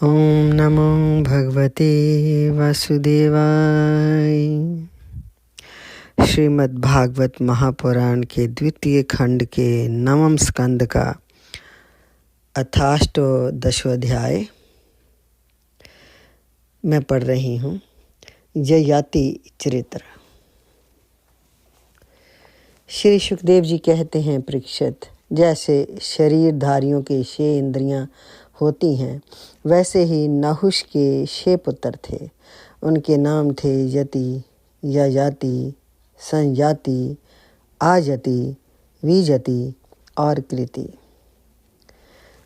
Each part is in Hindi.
ओम नमो भगवते वासुदेवाय। श्रीमद् भागवत महापुराण के द्वितीय खंड के नवम स्कंद का अथाष्टोदशो अध्याय मैं पढ़ रही हूँ। ययाति चरित्र। श्री सुखदेव जी कहते हैं, परीक्षित, जैसे शरीरधारियों के 6 इंद्रियां होती हैं, वैसे ही नहुष के 6 पुत्र थे। उनके नाम थे यति, ययाति, संयाति, आजति, विजति और कृति।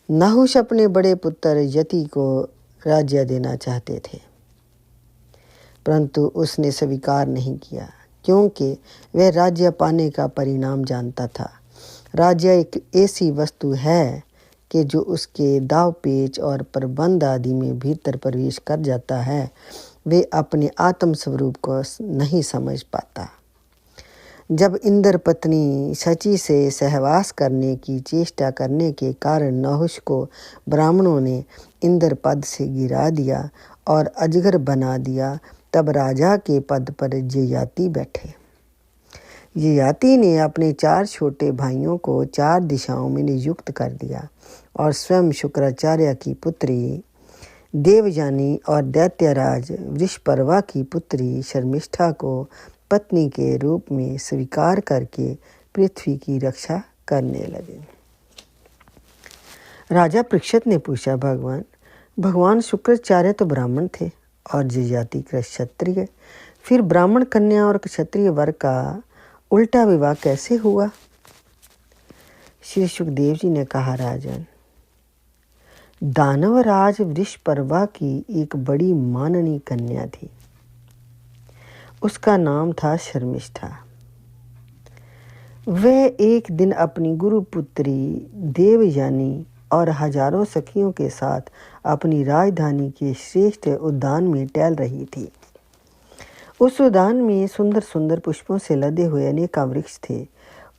नहुष अपने बड़े पुत्र यति को राज्य देना चाहते थे, परंतु उसने स्वीकार नहीं किया, क्योंकि वह राज्य पाने का परिणाम जानता था। राज्य एक ऐसी वस्तु है कि जो उसके दाव पेच और प्रबंध आदि में भीतर प्रवेश कर जाता है, वे अपने आत्म स्वरूप को नहीं समझ पाता। जब इंद्र पत्नी शची से सहवास करने की चेष्टा करने के कारण नहुष को ब्राह्मणों ने इंद्र पद से गिरा दिया और अजगर बना दिया, तब राजा के पद पर ययाति बैठे। ययाति ने अपने 4 छोटे भाइयों को 4 दिशाओं में नियुक्त कर दिया और स्वयं शुक्राचार्य की पुत्री देवयानी और दैत्यराज वृषपर्वा की पुत्री शर्मिष्ठा को पत्नी के रूप में स्वीकार करके पृथ्वी की रक्षा करने लगे। राजा परीक्षित ने पूछा, भगवान शुक्राचार्य तो ब्राह्मण थे और ययाति क्षत्रिय, फिर ब्राह्मण कन्या और क्षत्रिय वर का उल्टा विवाह कैसे हुआ? श्री सुखदेव जी ने कहा, राजन, दानवराज वृषपर्वा की एक बड़ी माननीय कन्या थी। उसका नाम था शर्मिष्ठा। वह एक दिन अपनी गुरुपुत्री देवयानी और हजारों सखियों के साथ अपनी राजधानी के श्रेष्ठ उद्यान में टहल रही थी। उस उद्यान में सुंदर सुंदर पुष्पों से लदे हुए अनेक वृक्ष थे।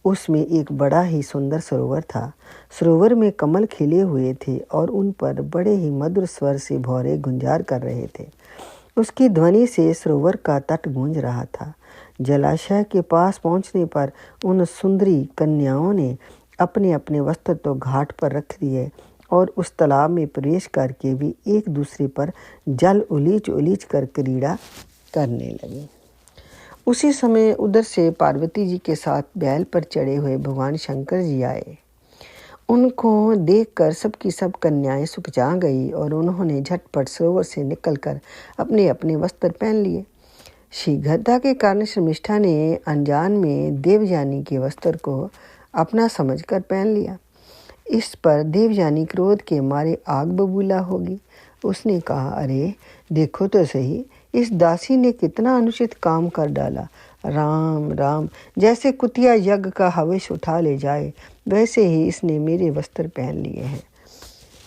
उसमें एक बड़ा ही सुंदर सरोवर था। सरोवर में कमल खिले हुए थे और उन पर बड़े ही मधुर स्वर से भौरे गुंजार कर रहे थे। उसकी ध्वनि से सरोवर का तट गूंज रहा था। जलाशय के पास पहुंचने पर उन सुंदरी कन्याओं ने अपने अपने वस्त्र तो घाट पर रख दिए और उस तालाब में प्रवेश करके भी एक दूसरे पर जल उलीच उलीच कर क्रीड़ा करने लगे। उसी समय उधर से पार्वती जी के साथ बैल पर चढ़े हुए भगवान शंकर जी आए। उनको देखकर सबकी सब कन्याएं सुखजा गई और उन्होंने झटपट सरोवर से निकलकर अपने अपने वस्त्र पहन लिए। शीघ्रता के कारण शर्मिष्ठा ने अनजान में देवयानी के वस्त्र को अपना समझकर पहन लिया। इस पर देवयानी क्रोध के मारे आग बबूला होगी। उसने कहा, अरे देखो तो सही, इस दासी ने कितना अनुचित काम कर डाला। राम राम, जैसे कुतिया यज्ञ का हविष उठा ले जाए, वैसे ही इसने मेरे वस्त्र पहन लिए हैं।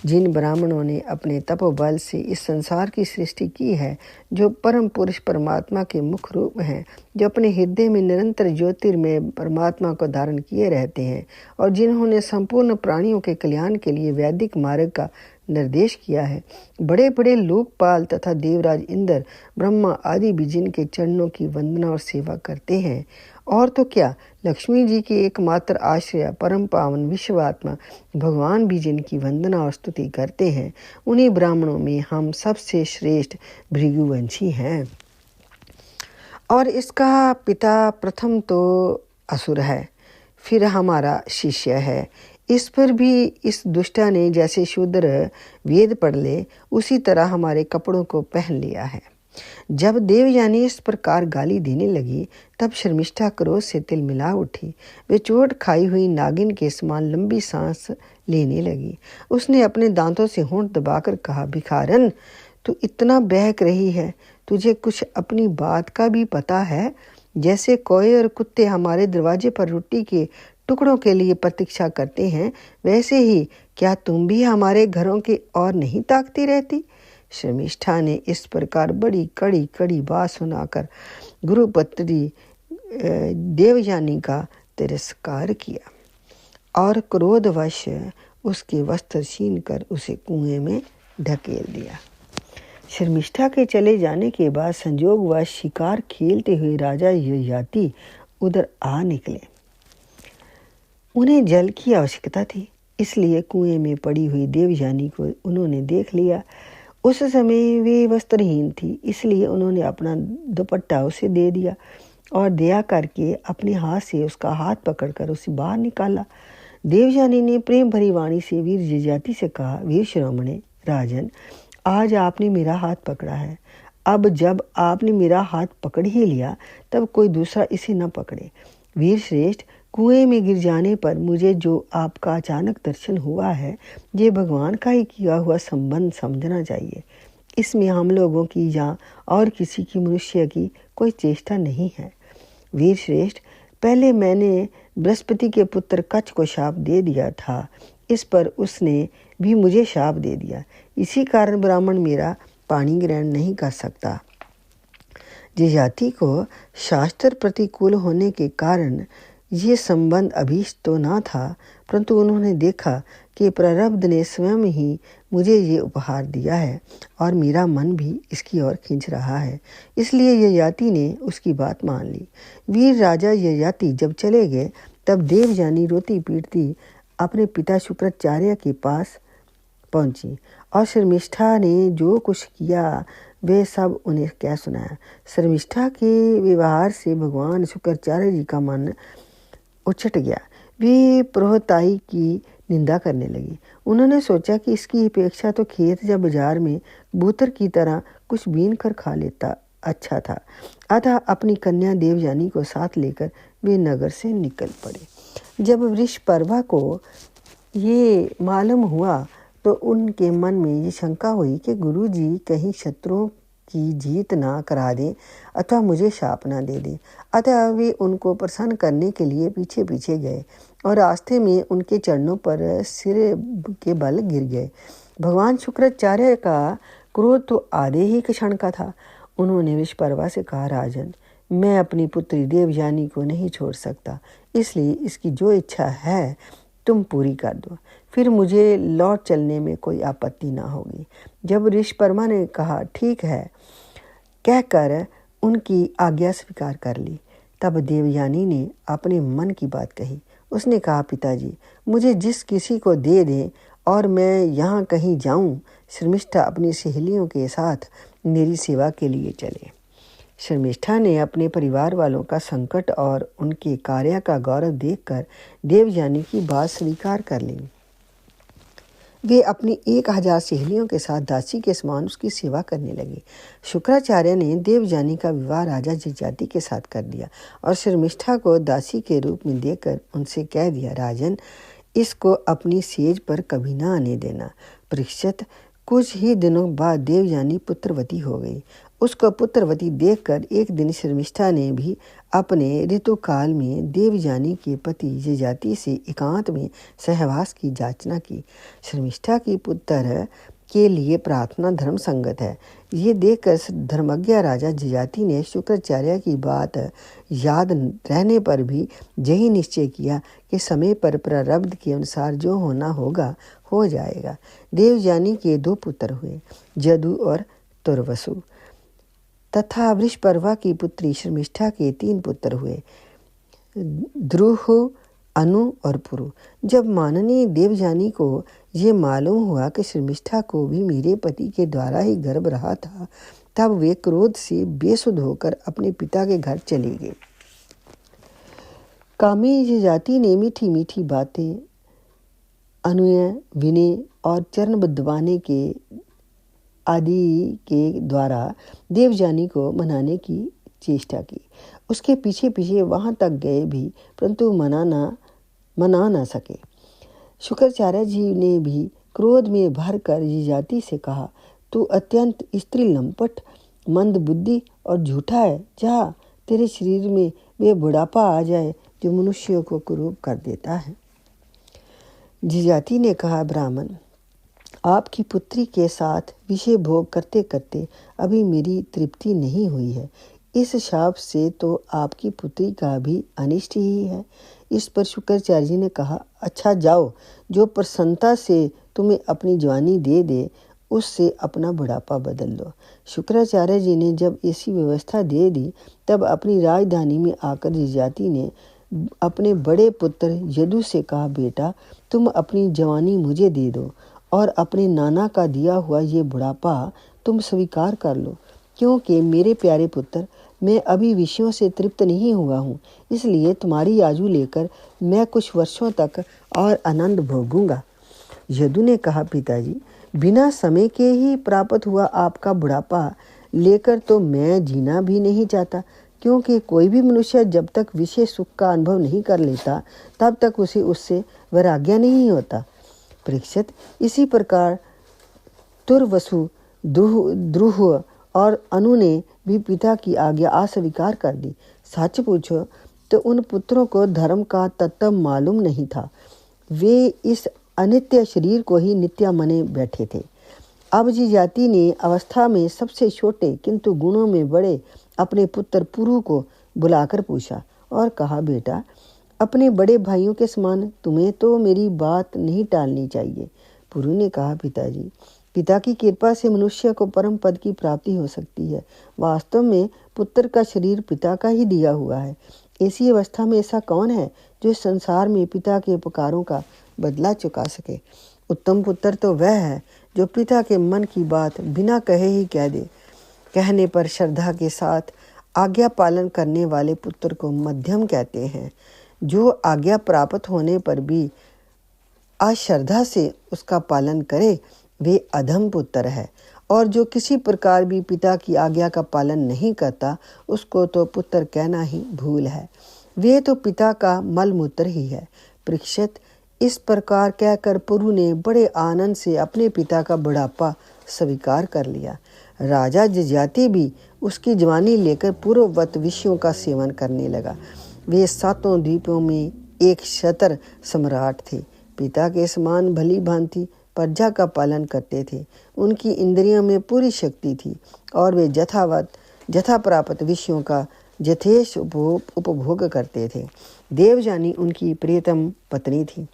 जिन ब्राह्मणों ने अपने तपोबल से इस संसार की सृष्टि की है, जो परम पुरुष परमात्मा के मुख रूप हैं, जो अपने हृदय में निरंतर ज्योतिर्मय परमात्मा को धारण किए रहते हैं, और जिन्होंने संपूर्ण प्राणियों के कल्याण के लिए वैदिक मार्ग का निर्देश किया है, बड़े बड़े लोकपाल तथा देवराज इंद्र, ब्रह्मा आदि भी जिनके चरणों की वंदना और सेवा करते हैं, और तो क्या, लक्ष्मी जी की एकमात्र आश्रय परम पावन विश्वात्मा भगवान भी जिनकी वंदना और स्तुति करते हैं, उन्हीं ब्राह्मणों में हम सबसे श्रेष्ठ भृगुवंशी हैं। और इसका पिता प्रथम तो असुर है, फिर हमारा शिष्य है। इस पर भी इस दुष्टा ने जैसे शूद्र वेद पढ़ ले, उसी तरह हमारे कपड़ों को पहन लिया है। जब देवयानी इस प्रकार गाली देने लगी, तब शर्मिष्ठा क्रोध से तिलमिला उठी। वे चोट खाई हुई नागिन के समान लंबी सांस लेने लगी। उसने अपने दांतों से होंठ दबाकर कहा, भिखारन, तू इतना बहक रही है, तुझे कुछ अपनी बात का भी पता है? जैसे कोए और कुत्ते हमारे दरवाजे पर रोटी के टुकड़ों के लिए प्रतीक्षा करते हैं, वैसे ही क्या तुम भी हमारे घरों की ओर नहीं ताकती रहती? शर्मिष्ठा ने इस प्रकार बड़ी कड़ी कड़ी बात सुनाकर गुरुपुत्री देवयानी का तिरस्कार किया और क्रोधवश उसके वस्त्र छीन कर उसे कुएं में ढकेल दिया। शर्मिष्ठा के चले जाने के बाद संयोगवश शिकार खेलते हुए राजा ययाति उधर आ निकले। उन्हें जल की आवश्यकता थी, इसलिए कुएं में पड़ी हुई देवयानी को उन्होंने देख लिया। उस समय वे वस्त्रहीन थी, इसलिए उन्होंने अपना दुपट्टा उसे दे दिया और दया करके अपने हाथ से उसका हाथ पकड़कर उसे बाहर निकाला। देवयानी ने प्रेम भरी वाणी से वीर ययाति से कहा, वीर शिरोमणि राजन, आज आपने मेरा हाथ पकड़ा है। अब जब आपने मेरा हाथ पकड़ ही लिया, तब कोई दूसरा इसे न पकड़े। वीर श्रेष्ठ, कुएं में गिर जाने पर मुझे जो आपका अचानक दर्शन हुआ है, ये भगवान का ही किया हुआ संबंध समझना चाहिए। इसमें हम लोगों की या और किसी की मनुष्य की कोई चेष्टा नहीं है। वीर श्रेष्ठ, पहले मैंने बृहस्पति के पुत्र कच्छ को शाप दे दिया था, इस पर उसने भी मुझे शाप दे दिया। इसी कारण ब्राह्मण मेरा पानी ग्रहण नहीं कर सकता। ययाति को शास्त्र प्रतिकूल होने के कारण ये संबंध अभीष्ट तो न था, परंतु उन्होंने देखा कि प्रारब्ध ने स्वयं ही मुझे ये उपहार दिया है और मेरा मन भी इसकी ओर खींच रहा है, इसलिए ययाति ने उसकी बात मान ली। वीर राजा ययाति जब चले गए, तब देवयानी रोती पीटती अपने पिता शुक्राचार्य के पास पहुंची और शर्मिष्ठा ने जो कुछ किया वे सब उन्हें क्या सुनाया। शर्मिष्ठा के व्यवहार से भगवान शुक्राचार्य जी का मन उछट गया। वे प्रोहताई की निंदा करने लगी। उन्होंने सोचा कि इसकी अपेक्षा तो खेत या बाजार में कबूतर की तरह कुछ बीन कर खा लेता अच्छा था। अतः अपनी कन्या देवयानी को साथ लेकर वे नगर से निकल पड़े। जब वृषपर्वा को ये मालूम हुआ तो उनके मन में ये शंका हुई कि गुरुजी कहीं शत्रुओं की जीत ना करा दें अथवा मुझे शाप ना दे दें। अतः वे उनको प्रसन्न करने के लिए पीछे पीछे गए और रास्ते में उनके चरणों पर सिर के बल गिर गए। भगवान शुक्राचार्य का क्रोध तो आधे ही क्षण का था। उन्होंने वृषपर्वा से कहा, राजन, मैं अपनी पुत्री देवयानी को नहीं छोड़ सकता, इसलिए इसकी जो इच्छा है तुम पूरी कर दो, फिर मुझे लौट चलने में कोई आपत्ति ना होगी। जब ऋषपर्मा ने कहा ठीक है कहकर उनकी आज्ञा स्वीकार कर ली, तब देवयानी ने अपने मन की बात कही। उसने कहा, पिताजी, मुझे जिस किसी को दे दें और मैं यहाँ कहीं जाऊँ, शर्मिष्ठा अपनी सहेलियों के साथ मेरी सेवा के लिए चले। शर्मिष्ठा ने अपने परिवार वालों का संकट और उनके कार्य का गौरव देखकर देवयानी की बात स्वीकार कर ली। वे अपनी 1000 सहेलियों के साथ दासी के समान उसकी सेवा करने लगे। शुक्राचार्य ने देवयानी का विवाह राजा ययाति के साथ कर दिया और शर्मिष्ठा को दासी के रूप में देकर उनसे कह दिया, राजन, इसको अपनी सेज पर कभी ना आने देना। परीक्षित, कुछ ही दिनों बाद देवयानी पुत्रवती हो गई। उसको पुत्रवती देखकर एक दिन शर्मिष्ठा ने भी अपने ऋतुकाल में देवयानी के पति ययाति से एकांत में सहवास की याचना की। शर्मिष्ठा की पुत्र के लिए प्रार्थना धर्म संगत है। ये देखकर धर्मज्ञ राजा ययाति ने शुक्राचार्य की बात याद रहने पर भी यही निश्चय किया कि समय पर प्रारब्ध के अनुसार जो होना होगा हो जाएगा। देवयानी के 2 पुत्र हुए, जदु और तुर्वसु, तथा वृषपर्वा की पुत्री शर्मिष्ठा के 3 पुत्र हुए, द्रुह, अनु और पुरु। जब माननीय देवयानी को ये मालूम हुआ कि शर्मिष्ठा को भी मेरे पति के द्वारा ही गर्भ रहा था, तब वे क्रोध से बेसुध होकर अपने पिता के घर चली गई। कामी ययाति ने मीठी मीठी बातें, अनुय, विनय और चरण बदवाने के आदि के द्वारा देवयानी को मनाने की चेष्टा की। उसके पीछे पीछे वहां तक गए भी, परंतु मना ना सके। शुक्राचार्य जी ने भी क्रोध में भरकर ययाति से कहा, तू अत्यंत स्त्री लंपट, मंद बुद्धि और झूठा है। जा, तेरे शरीर में वे बुढ़ापा आ जाए जो मनुष्यों को कुरूप कर देता है। ययाति ने कहा, ब्राह्मण, आपकी पुत्री के साथ विषय भोग करते करते अभी मेरी तृप्ति नहीं हुई है। इस शाप से तो आपकी पुत्री का भी अनिष्ट ही है। इस पर शुक्राचार्य जी ने कहा, अच्छा जाओ, जो प्रसन्नता से तुम्हें अपनी जवानी दे दे उससे अपना बुढ़ापा बदल लो। शुक्राचार्य जी ने जब ऐसी व्यवस्था दे दी तब अपनी राजधानी में आकर यजाति ने अपने बड़े पुत्र यदु से कहा, बेटा तुम अपनी जवानी मुझे दे दो और अपने नाना का दिया हुआ ये बुढ़ापा तुम स्वीकार कर लो, क्योंकि मेरे प्यारे पुत्र मैं अभी विषयों से तृप्त नहीं हुआ हूँ, इसलिए तुम्हारी आजू लेकर मैं कुछ वर्षों तक और आनंद भोगूंगा। यदु ने कहा, पिताजी बिना समय के ही प्राप्त हुआ आपका बुढ़ापा लेकर तो मैं जीना भी नहीं चाहता, क्योंकि कोई भी मनुष्य जब तक विशेष सुख का अनुभव नहीं कर लेता तब तक उसे उससे वैराग्य नहीं होता। परीक्षित, इसी प्रकार तुर्वसु, द्रुह और अनु ने भी पिता की आज्ञा अस्वीकार कर दी। सच पूछो तो उन पुत्रों को धर्म का तत्व मालूम नहीं था। वे इस अनित्य शरीर को ही नित्य मने बैठे थे। अब यजाति ने अवस्था में सबसे छोटे किंतु गुणों में बड़े अपने पुत्र पुरु को बुलाकर पूछा और कहा, बेटा अपने बड़े भाइयों के समान तुम्हें तो मेरी बात नहीं टालनी चाहिए। पुरु ने कहा, पिताजी पिता की कृपा से मनुष्य को परम पद की प्राप्ति हो सकती है। वास्तव में पुत्र का शरीर पिता का ही दिया हुआ है। ऐसी अवस्था में ऐसा कौन है जो इस संसार में पिता के उपकारों का बदला चुका सके। उत्तम पुत्र तो वह है जो पिता के मन की बात बिना कहे ही कह दे। कहने पर श्रद्धा के साथ आज्ञा पालन करने वाले पुत्र को मध्यम कहते हैं। जो आज्ञा प्राप्त होने पर भी अश्रद्धा से उसका पालन करे वे अधम पुत्र है, और जो किसी प्रकार भी पिता की आज्ञा का पालन नहीं करता उसको तो पुत्र कहना ही भूल है। वे तो पिता का मलमूत्र ही है। परीक्षित, इस प्रकार कहकर पुरु ने बड़े आनंद से अपने पिता का बुढ़ापा स्वीकार कर लिया। राजा यजाति भी उसकी जवानी लेकर पूर्ववत विषयों का सेवन करने लगा। वे सातों द्वीपों में एक छत्र सम्राट थे। पिता के समान भली भांति प्रजा का पालन करते थे। उनकी इंद्रियों में पूरी शक्ति थी और वे यथा प्राप्त विषयों का यथेष्ट उपभोग करते थे। देवजानी उनकी प्रियतम पत्नी थी।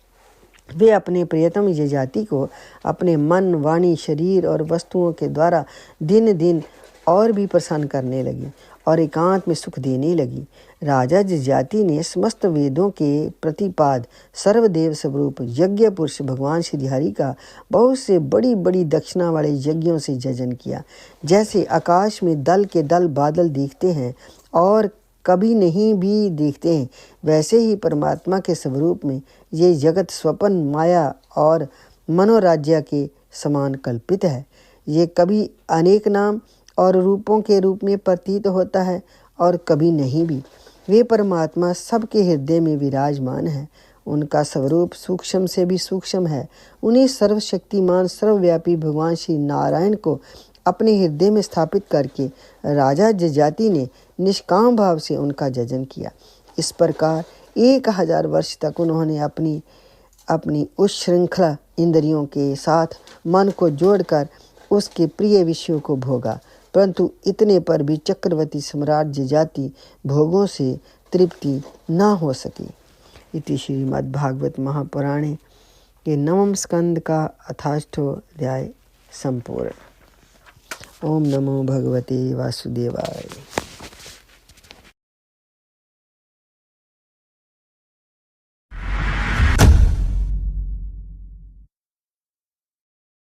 वे अपने प्रियतम यजाति को अपने मन, वाणी, शरीर और वस्तुओं के द्वारा दिन दिन और भी प्रसन्न करने लगी और एकांत में सुख देने लगी। राजा यजाति ने समस्त वेदों के प्रतिपाद सर्वदेव स्वरूप यज्ञ पुरुष भगवान श्रीहरि का बहुत से बड़ी बड़ी दक्षिणा वाले यज्ञों से जजन किया। जैसे आकाश में दल के दल बादल दिखते हैं और कभी नहीं भी दिखते हैं, वैसे ही परमात्मा के स्वरूप में ये जगत स्वप्न, माया और मनोराज्य के समान कल्पित है। ये कभी अनेक नाम और रूपों के रूप में प्रतीत होता है और कभी नहीं भी। वे परमात्मा सबके हृदय में विराजमान है। उनका स्वरूप सूक्ष्म से भी सूक्ष्म है। उन्हीं सर्वशक्तिमान सर्वव्यापी भगवान श्री नारायण को अपने हृदय में स्थापित करके राजा यजाति ने निष्काम भाव से उनका जजन किया। इस प्रकार 1000 वर्ष तक उन्होंने अपनी उस श्रृंखला इंद्रियों के साथ मन को जोड़कर उसके प्रिय विषयों को भोगा, परंतु इतने पर भी चक्रवर्ती सम्राट यजाति भोगों से तृप्ति न हो सकी। इति श्रीमद्भागवत महापुराणे के 9वें स्कंद का 28वां अध्याय संपूर्ण। ओम नमो भगवते वासुदेवाय।